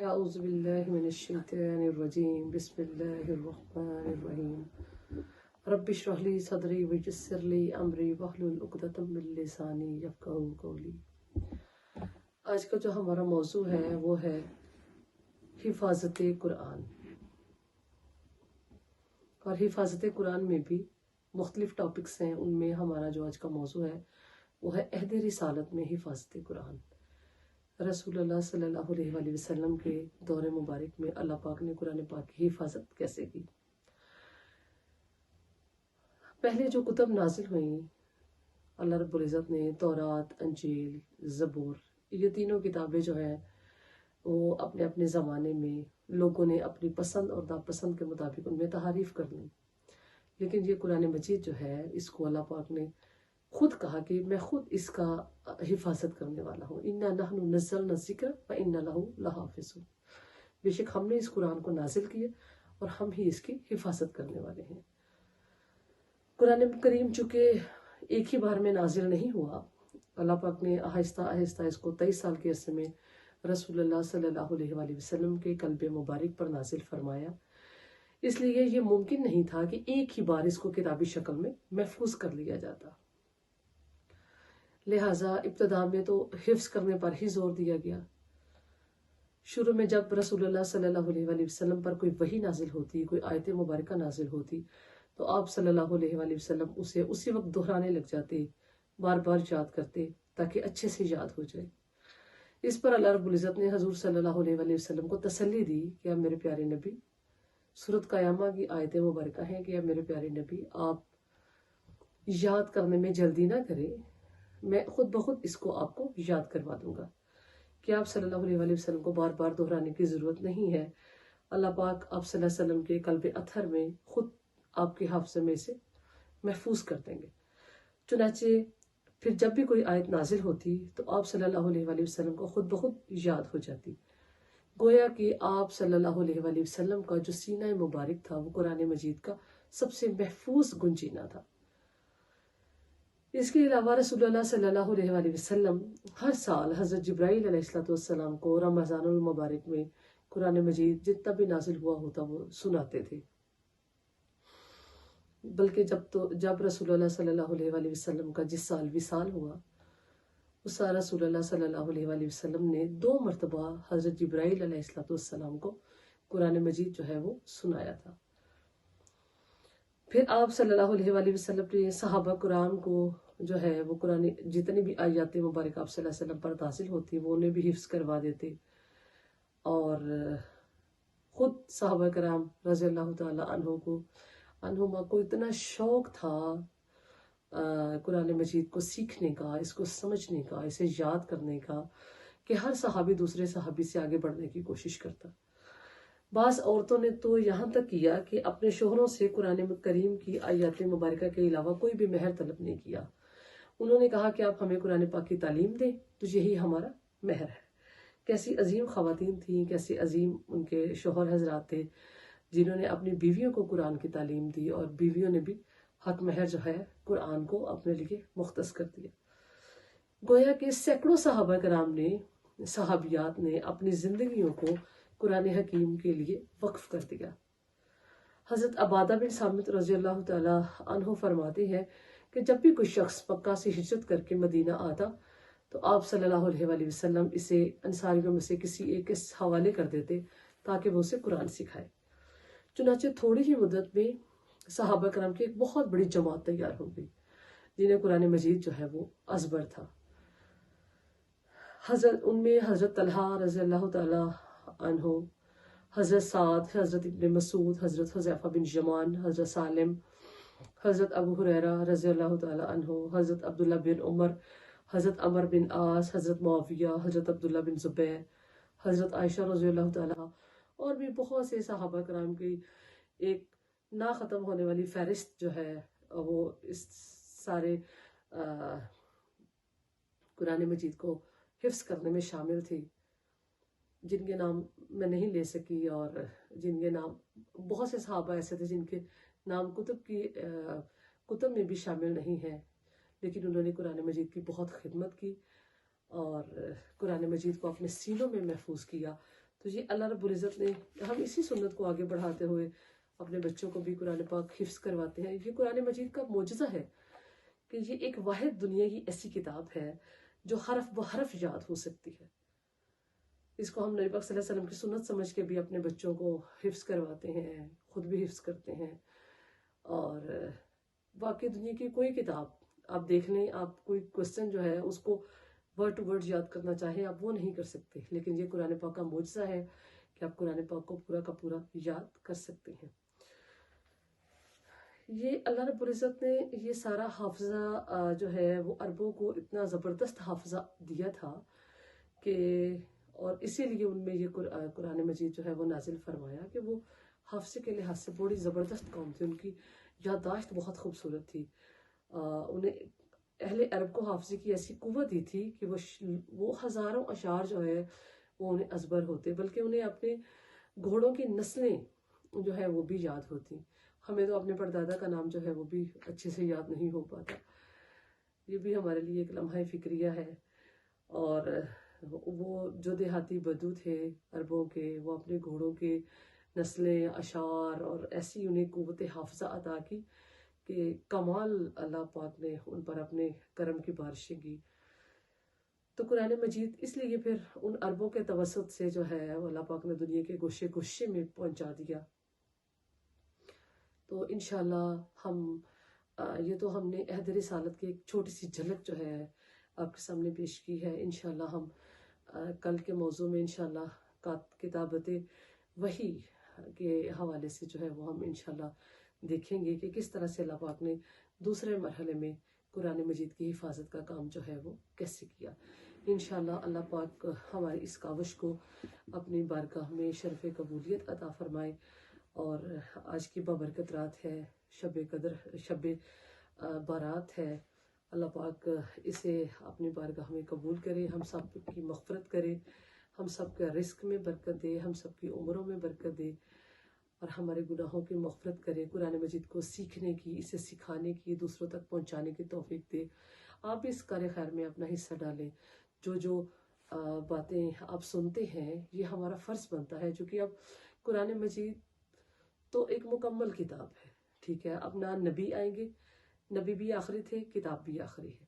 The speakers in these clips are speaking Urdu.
أعوذ بالله من الشيطان الرجيم بسم الله الرحمن الرحيم رب اشرح لي صدري ويسر لي أمري واحلل عقدة من لساني يفقهوا قولي۔ آج کا جو ہمارا موضوع ہے وہ ہے حفاظت قرآن، اور حفاظت قرآن میں بھی مختلف ٹاپکس ہیں۔ ان میں ہمارا جو آج کا موضوع ہے وہ ہے عہد رسالت میں حفاظت قرآن۔ رسول اللہ صلی اللہ علیہ وآلہ وسلم کے دور مبارک میں اللہ پاک نے قرآن پاک کی حفاظت کیسے کی۔ پہلے جو کتب نازل ہوئیں، اللہ رب العزت نے تورات، انجیل، زبور، یہ تینوں کتابیں جو ہیں وہ اپنے اپنے زمانے میں لوگوں نے اپنی پسند اور ناپسند کے مطابق ان میں تحریف کر لی، لیکن یہ قرآن مجید جو ہے اس کو اللہ پاک نے خود کہا کہ میں خود اس کا حفاظت کرنے والا ہوں۔ اِنَّا نَحْنُ نَزَّلْنَا الذِّكْرَ وَإِنَّا لَهُ لَحَافِظُونَ، بے شک ہم نے اس قرآن کو نازل کیا اور ہم ہی اس کی حفاظت کرنے والے ہیں۔ قرآن کریم چونکہ ایک ہی بار میں نازل نہیں ہوا، اللہ پاک نے آہستہ آہستہ اس کو 23 سال کے عرصے میں رسول اللہ صلی اللہ علیہ وآلہ وسلم کے قلب مبارک پر نازل فرمایا۔ اس لیے یہ ممکن نہیں تھا کہ ایک ہی بار اس کو کتابی شکل میں محفوظ کر لیا جاتا، لہٰذا ابتدا میں تو حفظ کرنے پر ہی زور دیا گیا۔ شروع میں جب رسول اللہ صلی اللہ علیہ وآلہ وسلم پر کوئی وحی نازل ہوتی، کوئی آیت مبارکہ نازل ہوتی، تو آپ صلی اللہ علیہ وآلہ وسلم اسے اسی وقت دہرانے لگ جاتے، بار بار یاد کرتے تاکہ اچھے سے یاد ہو جائے۔ اس پر اللہ رب العزت نے حضور صلی اللہ علیہ وآلہ وسلم کو تسلی دی کہ اب میرے پیارے نبی، سورۃ قیامہ کی آیت مبارکہ ہیں کہ اب میرے پیارے نبی آپ یاد کرنے میں جلدی نہ کریں، میں خود بخود اس کو آپ کو یاد کروا دوں گا، کہ آپ صلی اللہ علیہ وآلہ وسلم کو بار بار دہرانے کی ضرورت نہیں ہے۔ اللہ پاک آپ صلی اللہ علیہ وسلم کے قلب اطہر میں خود آپ کے حافظے میں سے محفوظ کر دیں گے۔ چنانچہ پھر جب بھی کوئی آیت نازل ہوتی تو آپ صلی اللہ علیہ وآلہ وسلم کو خود بخود یاد ہو جاتی، گویا کہ آپ صلی اللہ علیہ وآلہ وسلم کا جو سینہ مبارک تھا وہ قرآن مجید کا سب سے محفوظ گنجینہ تھا۔ اس کے علاوہ رسول اللہ صلی اللہ علیہ وآلہ وسلم ہر سال حضرت جبرائیل علیہ السلام کو رمضان المبارک میں قرآن مجید جتنا بھی نازل ہوا ہوتا وہ سناتے تھے، بلکہ جب رسول اللہ صلی اللہ علیہ وآلہ وسلم کا جس سال وصال ہوا، اس سال رسول اللہ صلی اللہ علیہ وآلہ وسلم نے 2 مرتبہ حضرت جبرائیل علیہ السلام کو قرآن مجید جو ہے وہ سنایا تھا۔ پھر آپ صلی اللہ علیہ وآلہ وسلم نے صحابہ کرام کو جو ہے وہ قرآن جتنی بھی آیات مبارک آپ صلی اللہ علیہ وسلم پر نازل ہوتی وہ انہیں بھی حفظ کروا دیتے، اور خود صحابہ کرام رضی اللہ تعالیٰ عنہما کو اتنا شوق تھا قرآن مجید کو سیکھنے کا، اس کو سمجھنے کا، اسے یاد کرنے کا، کہ ہر صحابی دوسرے صحابی سے آگے بڑھنے کی کوشش کرتا۔ بعض عورتوں نے تو یہاں تک کیا کہ اپنے شوہروں سے قرآن کریم کی آیات مبارکہ کے علاوہ کوئی بھی مہر طلب نہیں کیا۔ انہوں نے کہا کہ آپ ہمیں قرآن پاک کی تعلیم دیں تو یہی ہمارا مہر ہے۔ کیسی عظیم خواتین تھیں، کیسے عظیم ان کے شوہر حضرات تھے جنہوں نے اپنی بیویوں کو قرآن کی تعلیم دی، اور بیویوں نے بھی حق مہر جو ہے قرآن کو اپنے لیے مختص کر دیا۔ گویا کہ سینکڑوں صحابہ کرام نے، صحابیات نے اپنی زندگیوں کو قرآن حکیم کے لیے وقف کر دیا۔ حضرت عبادہ بن صامت رضی اللہ تعالیٰ عنہ فرماتے ہیں کہ جب بھی کوئی شخص مکہ سے ہجرت کر کے مدینہ آتا تو آپ صلی اللہ علیہ وآلہ وسلم اسے انصاریوں میں سے کسی ایک کے حوالے کر دیتے تاکہ وہ اسے قرآن سکھائے۔ چنانچہ تھوڑی ہی مدت میں صحابہ کرام کی ایک بہت بڑی جماعت تیار ہو گئی جنہیں قرآن مجید جو ہے وہ ازبر تھا۔ ان میں حضرت طلحہ رضی اللہ تعالیٰ عنہ، حضرت سعد، حضرت ابن مسعود، حضرت حذیفہ بن یمان، حضرت سالم، حضرت ابو ہریرہ رضی اللہ تعالیٰ عنہ، حضرت عبداللہ بن عمر، حضرت عمر بن عاص، حضرت معاویہ، حضرت عبداللہ بن زبیر، حضرت عائشہ رضی اللہ تعالیٰ، اور بھی بہت سے صحابہ کرام کی ایک نہ ختم ہونے والی فہرست جو ہے وہ اس سارے قرآن مجید کو حفظ کرنے میں شامل تھی، جن کے نام میں نہیں لے سکی، اور جن کے نام بہت سے صحابہ ایسے تھے جن کے نام کتب میں بھی شامل نہیں ہیں، لیکن انہوں نے قرآن مجید کی بہت خدمت کی اور قرآن مجید کو اپنے سینوں میں محفوظ کیا۔ تو یہ اللہ رب العزت نے ہم اسی سنت کو آگے بڑھاتے ہوئے اپنے بچوں کو بھی قرآن پاک حفظ کرواتے ہیں. یہ قرآن مجید کا معجزہ ہے کہ یہ ایک واحد دنیا کی ایسی کتاب ہے جو حرف بحرف یاد ہو سکتی ہے. اس کو ہم نبی پاک صلی اللہ علیہ وسلم کی سنت سمجھ کے بھی اپنے بچوں کو حفظ کرواتے ہیں، خود بھی حفظ کرتے ہیں. اور باقی دنیا کی کوئی کتاب آپ دیکھ لیں، آپ کوئی کوسچن جو ہے اس کو ورڈ ٹو ورڈ یاد کرنا چاہیں آپ وہ نہیں کر سکتے، لیکن یہ قرآن پاک کا معجزہ ہے کہ آپ قرآن پاک کو پورا کا پورا یاد کر سکتے ہیں. یہ اللہ رب العزت نے یہ سارا حافظہ جو ہے وہ عربوں کو اتنا زبردست حافظہ دیا تھا کہ، اور اسی لیے ان میں یہ قرآن مجید جو ہے وہ نازل فرمایا کہ وہ حافظے کے لحاظ سے بڑی زبردست قوم تھی. ان کی یادداشت بہت خوبصورت تھی. انہیں اہل عرب کو حافظے کی ایسی قوت دی تھی کہ وہ ہزاروں اشعار جو ہے وہ انہیں ازبر ہوتے، بلکہ انہیں اپنے گھوڑوں کی نسلیں جو ہے وہ بھی یاد ہوتی. ہمیں تو اپنے پردادا کا نام جو ہے وہ بھی اچھے سے یاد نہیں ہو پاتا. یہ بھی ہمارے لیے ایک لمحہ فکریہ ہے. اور وہ جو دیہاتی بدو تھے عربوں کے، وہ اپنے گھوڑوں کے نسلیں، اشعار اور ایسی انہیں قوت حافظہ عطا کی کہ کمال اللہ پاک نے ان پر اپنے کرم کی بارشیں کی. تو قرآن مجید اس لیے پھر ان عربوں کے توسط سے جو ہے اللہ پاک نے دنیا کے گوشے گوشے میں پہنچا دیا. تو انشاءاللہ یہ تو ہم نے عہد رسالت کی ایک چھوٹی سی جھلک جو ہے آپ کے سامنے پیش کی ہے. انشاءاللہ ہم کل کے موضوع میں انشاءاللہ کتابت وحی کے حوالے سے جو ہے وہ ہم انشاءاللہ دیکھیں گے کہ کس طرح سے اللہ پاک نے دوسرے مرحلے میں قرآن مجید کی حفاظت کا کام جو ہے وہ کیسے کیا. انشاءاللہ اللہ پاک ہماری اس کاوش کو اپنی بارگاہ میں شرف قبولیت عطا فرمائے. اور آج کی بابرکت رات ہے، شب قدر، شب بارات ہے. اللہ پاک اسے اپنی بارگاہ میں قبول کرے، ہم سب کی مغفرت کرے، ہم سب کا رزق میں برکت دے، ہم سب کی عمروں میں برکت دے، اور ہمارے گناہوں کی مغفرت کرے. قرآن مجید کو سیکھنے کی، اسے سکھانے کی، دوسروں تک پہنچانے کی توفیق دے. آپ بھی اس کار خیر میں اپنا حصہ ڈالیں. جو باتیں آپ سنتے ہیں یہ ہمارا فرض بنتا ہے، چونکہ اب قرآن مجید تو ایک مکمل کتاب ہے. ٹھیک ہے، اب نہ نبی آئیں گے، نبی بھی آخری تھے، کتاب بھی آخری ہے.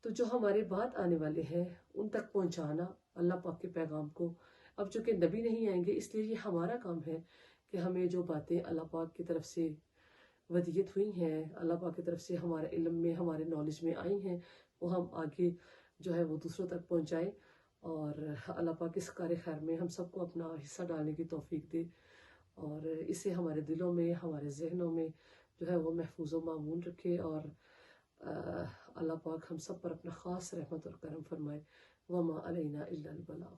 تو جو ہمارے بعد آنے والے ہیں ان تک پہنچانا اللہ پاک کے پیغام کو. اب چونکہ نبی نہیں آئیں گے اس لیے یہ ہمارا کام ہے کہ ہمیں جو باتیں اللہ پاک کی طرف سے ودیت ہوئی ہیں، اللہ پاک کی طرف سے ہمارے علم میں، ہمارے نالج میں آئی ہیں، وہ ہم آگے جو ہے وہ دوسروں تک پہنچائیں. اور اللہ پاک اس کار خیر میں ہم سب کو اپنا حصہ ڈالنے کی توفیق دے، اور اسے ہمارے دلوں میں، ہمارے ذہنوں میں جو ہے وہ محفوظ و معمون رکھے. اور اللہ پاک ہم سب پر اپنا خاص رحمت اور کرم فرمائے. وما علینا الا البلاغ.